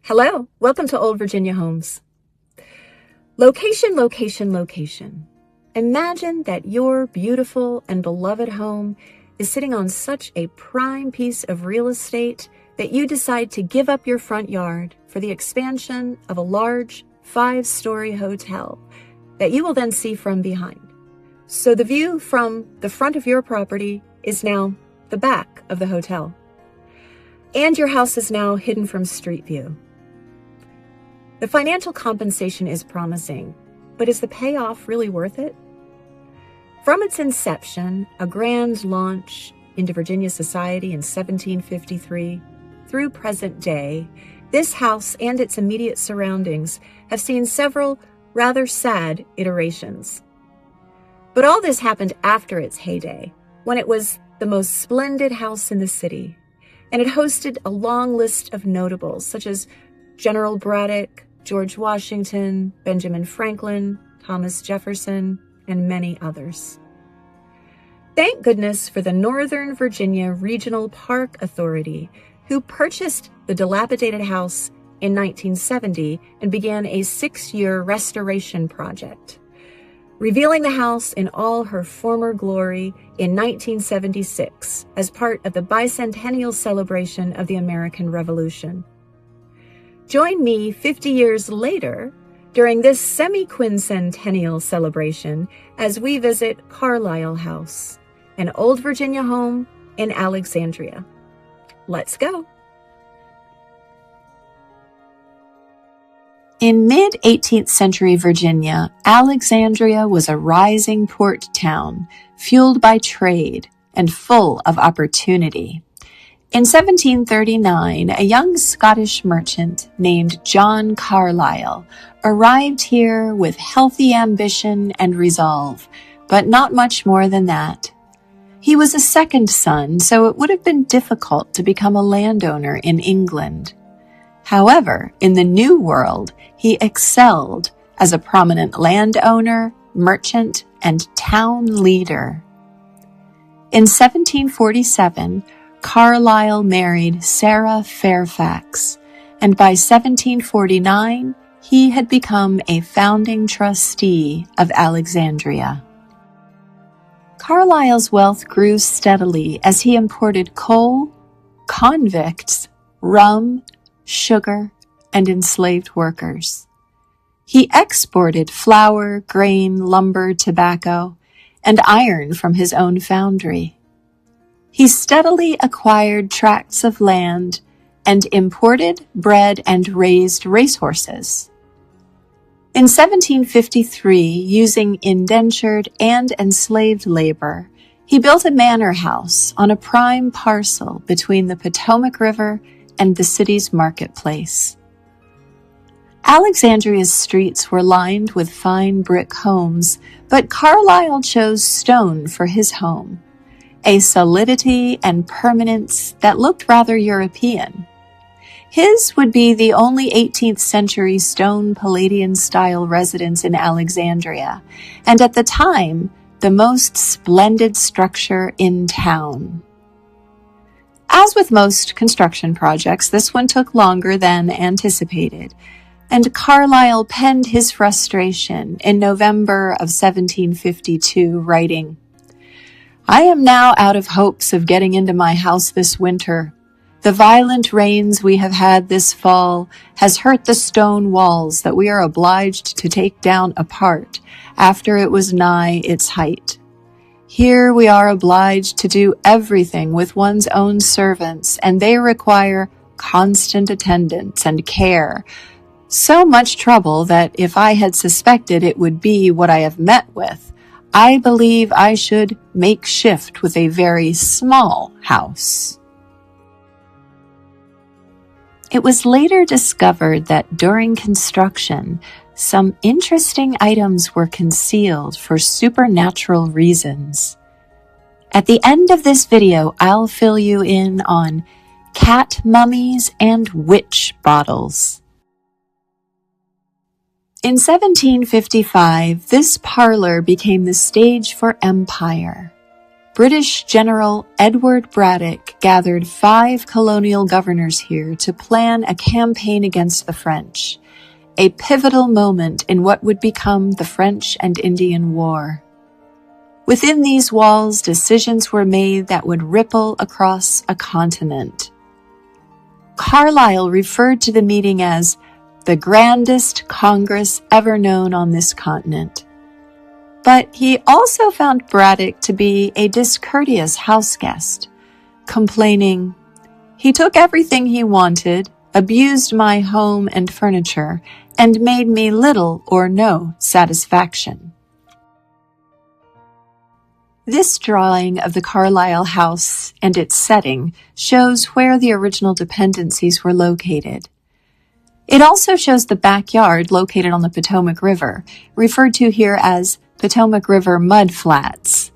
Hello, welcome to Old Virginia Homes. Location, location, location. Imagine that your beautiful and beloved home is sitting on such a prime piece of real estate that you decide to give up your front yard for the expansion of a large 5-story hotel that you will then see from behind. So the view from the front of your property is now the back of the hotel. And your house is now hidden from street view. The financial compensation is promising, but is the payoff really worth it? From its inception, a grand launch into Virginia society in 1753, through present day, this house and its immediate surroundings have seen several rather sad iterations. But all this happened after its heyday, when it was the most splendid house in the city, and it hosted a long list of notables such as General Braddock, George Washington, Benjamin Franklin, Thomas Jefferson, and many others. Thank goodness for the Northern Virginia Regional Park Authority, who purchased the dilapidated house in 1970 and began a 6-year restoration project, revealing the house in all her former glory in 1976 as part of the bicentennial celebration of the American Revolution. Join me 50 years later during this semi-quincentennial celebration as we visit Carlyle House, an old Virginia home in Alexandria. Let's go. In mid-18th century Virginia, Alexandria was a rising port town, fueled by trade and full of opportunity. In 1739, a young Scottish merchant named John Carlyle arrived here with healthy ambition and resolve, but not much more than that. He was a second son, so it would have been difficult to become a landowner in England. However, in the New World, he excelled as a prominent landowner, merchant, and town leader. In 1747, Carlyle married Sarah Fairfax, and by 1749, he had become a founding trustee of Alexandria. Carlyle's wealth grew steadily as he imported coal, convicts, rum, sugar, and enslaved workers. He exported flour, grain, lumber, tobacco, and iron from his own foundry. He steadily acquired tracts of land and imported, bred, and raised racehorses. In 1753, using indentured and enslaved labor, he built a manor house on a prime parcel between the Potomac River and the city's marketplace. Alexandria's streets were lined with fine brick homes, but Carlyle chose stone for his home, a solidity and permanence that looked rather European. His would be the only 18th century stone Palladian-style residence in Alexandria, and at the time, the most splendid structure in town. As with most construction projects, this one took longer than anticipated, and Carlyle penned his frustration in November of 1752, writing, "I am now out of hopes of getting into my house this winter. The violent rains we have had this fall has hurt the stone walls that we are obliged to take down apart after it was nigh its height. Here we are obliged to do everything with one's own servants, and they require constant attendance and care. So much trouble that if I had suspected it would be what I have met with, I believe I should make shift with a very small house." It was later discovered that during construction, some interesting items were concealed for supernatural reasons. At the end of this video, I'll fill you in on cat mummies and witch bottles. In 1755, this parlor became the stage for empire. British General Edward Braddock gathered 5 colonial governors here to plan a campaign against the French, a pivotal moment in what would become the French and Indian War. Within these walls, decisions were made that would ripple across a continent. Carlyle referred to the meeting as the grandest Congress ever known on this continent. But he also found Braddock to be a discourteous houseguest, complaining, "He took everything he wanted, abused my home and furniture, and made me little or no satisfaction." This drawing of the Carlyle House and its setting shows where the original dependencies were located. It also shows the backyard located on the Potomac River, referred to here as Potomac River Mud Flats.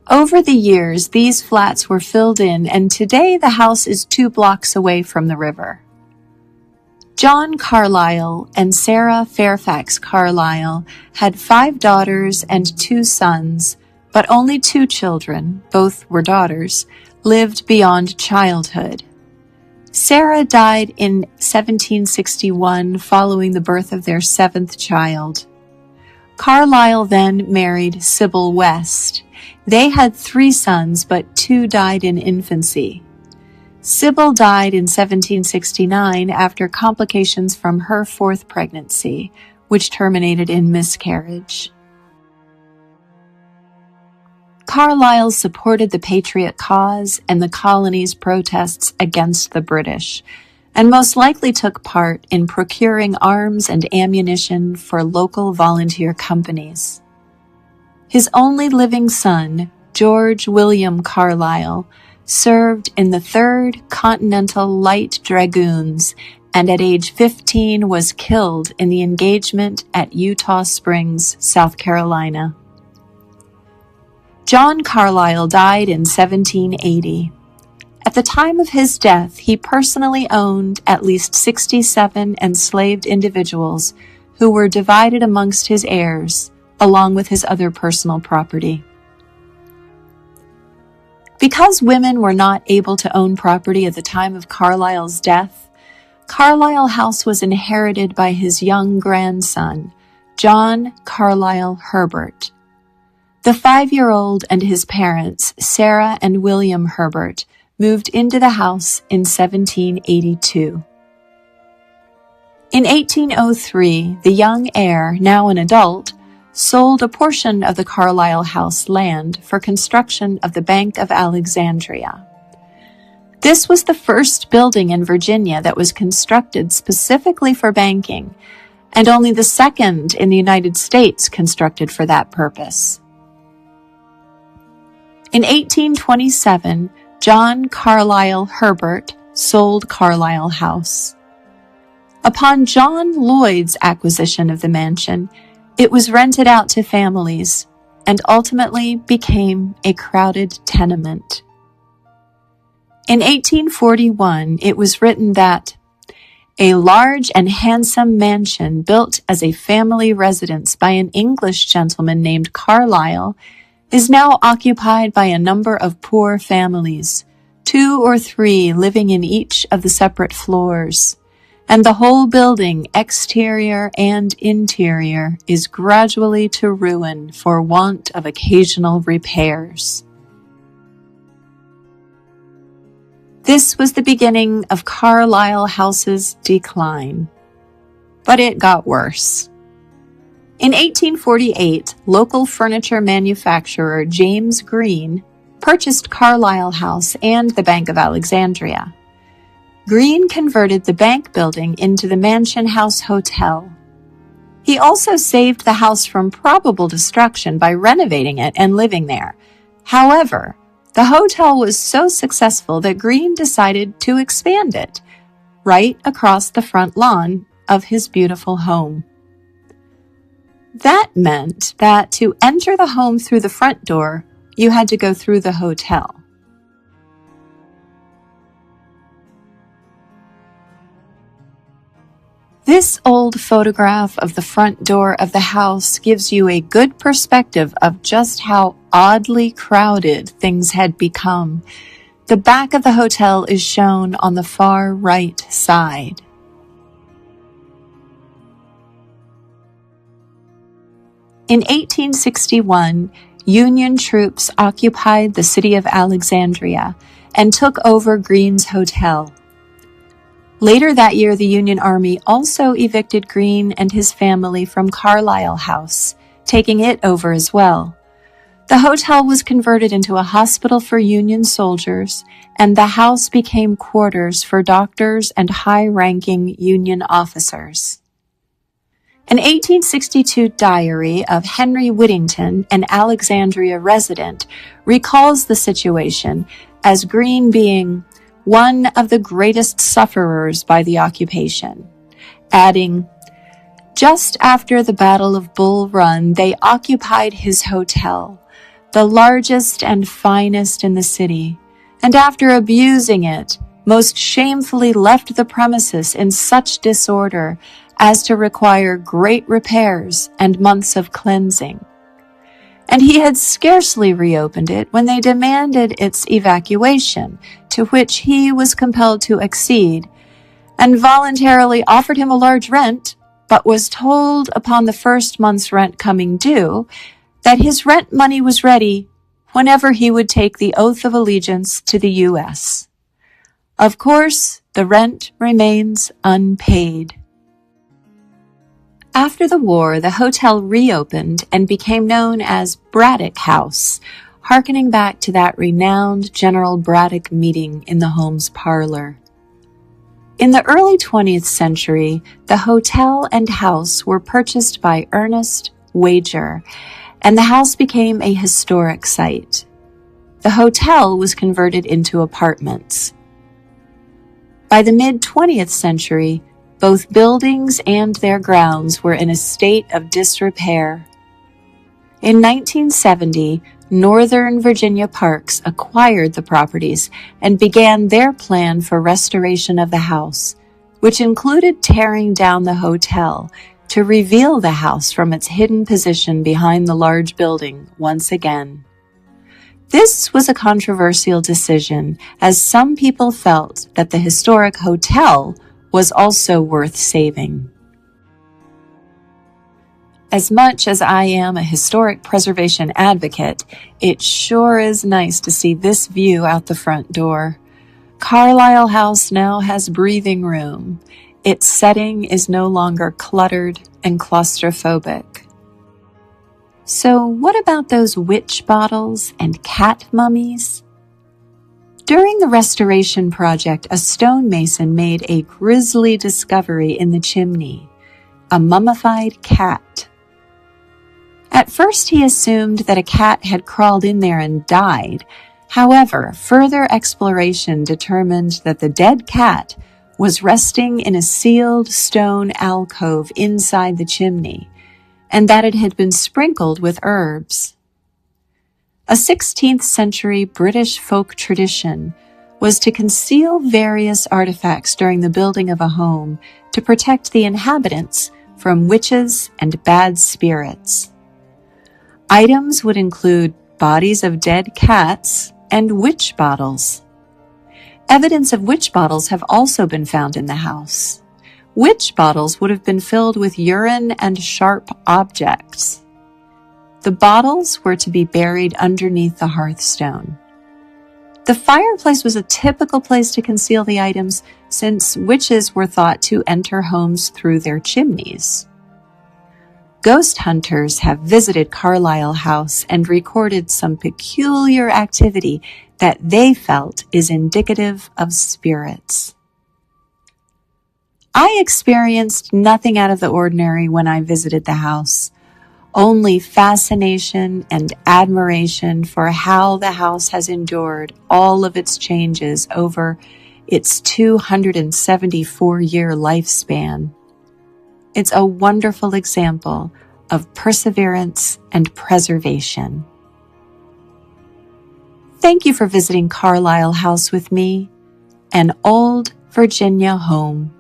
Over the years, these flats were filled in, and today the house is 2 blocks away from the river. John Carlyle and Sarah Fairfax Carlyle had 5 daughters and 2 sons, but only 2 children, both were daughters, lived beyond childhood. Sarah died in 1761 following the birth of their 7th child. Carlyle then married Sybil West. They had 3 sons, but 2 died in infancy. Sybil died in 1769 after complications from her 4th pregnancy, which terminated in miscarriage. Carlyle supported the Patriot cause and the colony's protests against the British, and most likely took part in procuring arms and ammunition for local volunteer companies. His only living son, George William Carlyle, served in the 3rd Continental Light Dragoons and at age 15 was killed in the engagement at Eutaw Springs, South Carolina. John Carlyle died in 1780. At the time of his death, he personally owned at least 67 enslaved individuals who were divided amongst his heirs, along with his other personal property. Because women were not able to own property at the time of Carlyle's death, Carlyle House was inherited by his young grandson, John Carlyle Herbert. The 5-year-old and his parents, Sarah and William Herbert, moved into the house in 1782. In 1803, the young heir, now an adult, sold a portion of the Carlyle House land for construction of the Bank of Alexandria. This was the first building in Virginia that was constructed specifically for banking, and only the second in the United States constructed for that purpose. In 1827, John Carlyle Herbert sold Carlyle House. Upon John Lloyd's acquisition of the mansion, it was rented out to families and ultimately became a crowded tenement. In 1841, it was written that a large and handsome mansion built as a family residence by an English gentleman named Carlyle is now occupied by a number of poor families, 2 or 3 living in each of the separate floors, and the whole building, exterior and interior, is gradually to ruin for want of occasional repairs. This was the beginning of Carlyle House's decline, but it got worse. In 1848, local furniture manufacturer James Green purchased Carlyle House and the Bank of Alexandria. Green converted the bank building into the Mansion House Hotel. He also saved the house from probable destruction by renovating it and living there. However, the hotel was so successful that Green decided to expand it right across the front lawn of his beautiful home. That meant that to enter the home through the front door, you had to go through the hotel. This old photograph of the front door of the house gives you a good perspective of just how oddly crowded things had become. The back of the hotel is shown on the far right side. In 1861, Union troops occupied the city of Alexandria and took over Green's Hotel. Later that year, the Union Army also evicted Green and his family from Carlyle House, taking it over as well. The hotel was converted into a hospital for Union soldiers, and the house became quarters for doctors and high-ranking Union officers. An 1862 diary of Henry Whittington, an Alexandria resident, recalls the situation as Green being one of the greatest sufferers by the occupation, adding, "Just after the Battle of Bull Run, they occupied his hotel, the largest and finest in the city, and after abusing it, most shamefully left the premises in such disorder as to require great repairs and months of cleansing. And he had scarcely reopened it when they demanded its evacuation, to which he was compelled to accede, and voluntarily offered him a large rent, but was told upon the first month's rent coming due that his rent money was ready whenever he would take the oath of allegiance to the U.S. Of course, the rent remains unpaid." After the war, the hotel reopened and became known as Braddock House, hearkening back to that renowned General Braddock meeting in the Holmes parlor. In the early 20th century, the hotel and house were purchased by Ernest Wager, and the house became a historic site. The hotel was converted into apartments. By the mid-20th century, both buildings and their grounds were in a state of disrepair. In 1970, Northern Virginia Parks acquired the properties and began their plan for restoration of the house, which included tearing down the hotel to reveal the house from its hidden position behind the large building once again. This was a controversial decision, as some people felt that the historic hotel was also worth saving. As much as I am a historic preservation advocate, it sure is nice to see this view out the front door. Carlyle House now has breathing room. Its setting is no longer cluttered and claustrophobic. So what about those witch bottles and cat mummies? During the restoration project, a stonemason made a grisly discovery in the chimney, a mummified cat. At first he assumed that a cat had crawled in there and died. However, further exploration determined that the dead cat was resting in a sealed stone alcove inside the chimney, and that it had been sprinkled with herbs. A 16th century British folk tradition was to conceal various artifacts during the building of a home to protect the inhabitants from witches and bad spirits. Items would include bodies of dead cats and witch bottles. Evidence of witch bottles have also been found in the house. Witch bottles would have been filled with urine and sharp objects. The bottles were to be buried underneath the hearthstone. The fireplace was a typical place to conceal the items, since witches were thought to enter homes through their chimneys. Ghost hunters have visited Carlyle House and recorded some peculiar activity that they felt is indicative of spirits. I experienced nothing out of the ordinary when I visited the house. Only fascination and admiration for how the house has endured all of its changes over its 274-year lifespan. It's a wonderful example of perseverance and preservation. Thank you for visiting Carlyle House with me, an old Virginia home.